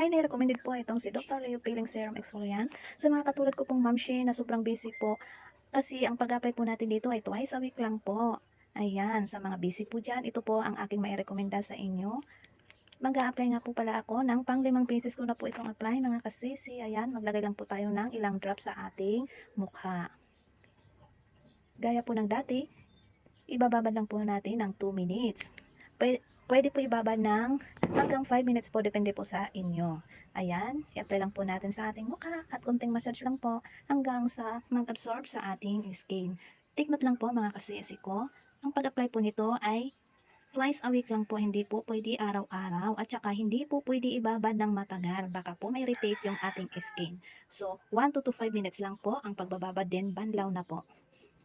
Highly recommended po itong si Dr. Leo Peeling Serum Exfoliant sa mga katulad ko pong mamshi na sobrang busy po. Kasi ang pag-apply po natin dito ay twice a week lang po. Ayan, sa mga busy po dyan, ito po ang aking mairekomenda sa inyo. Mag-a-apply nga po pala ako ng pang-limang beses ko na po itong apply mga kasisi. Ayan, maglagay lang po tayo ng ilang drops sa ating mukha. Gaya po ng dati, ibababad lang po natin ng 2 minutes. Pwede po ibabad ng hanggang 5 minutes po, depende po sa inyo. Ayan, i-apply lang po natin sa ating mukha at konting massage lang po hanggang sa mag-absorb sa ating skin. Take note lang po mga kasisi ko, ang pag-apply po nito ay twice a week lang po, hindi po pwede araw-araw at saka hindi po pwede ibabad ng matagal, baka po may irritate yung ating skin. So, 1 to 5 minutes lang po ang pagbababad, din banlaw na po.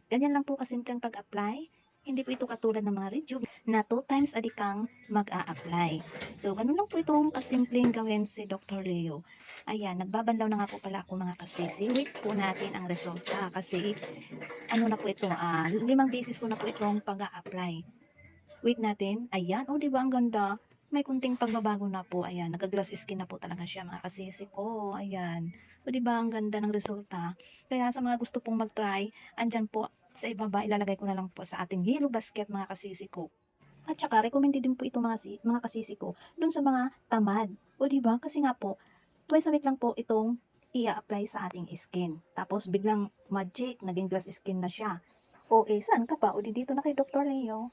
Ganyan lang po kasimpleng pag-apply. Hindi po ito katulad ng mga rejuve na 2 times a day kang mag-a-apply. So, ganun lang po itong kasimpleng gawin si Dr. Leo. Ayan, nagbabanlaw na nga po pala ako mga kasisi. Wait po natin ang resulta kasi ano na po ito, 5 beses ko na po itong pag-a-apply. Wait natin. Ayan, oh, di ba ang ganda? May kunting pagbabago na po. Ayan, nagka-glass skin na po talaga siya mga kasisi ko. Ayan. O di ba ang ganda ng resulta? Kaya sa mga gusto pong mag-try, andyan po sa ibaba, ilalagay ko na lang po sa ating yellow basket mga kasisi ko. At saka recommended din po ito mga kasisi ko dun sa mga tamad. O di ba? Kasi nga po, twice a week lang po itong i-apply sa ating skin. Tapos biglang magic, naging glass skin na siya. O eh, saan ka pa? O di dito na kay Dr. Leo.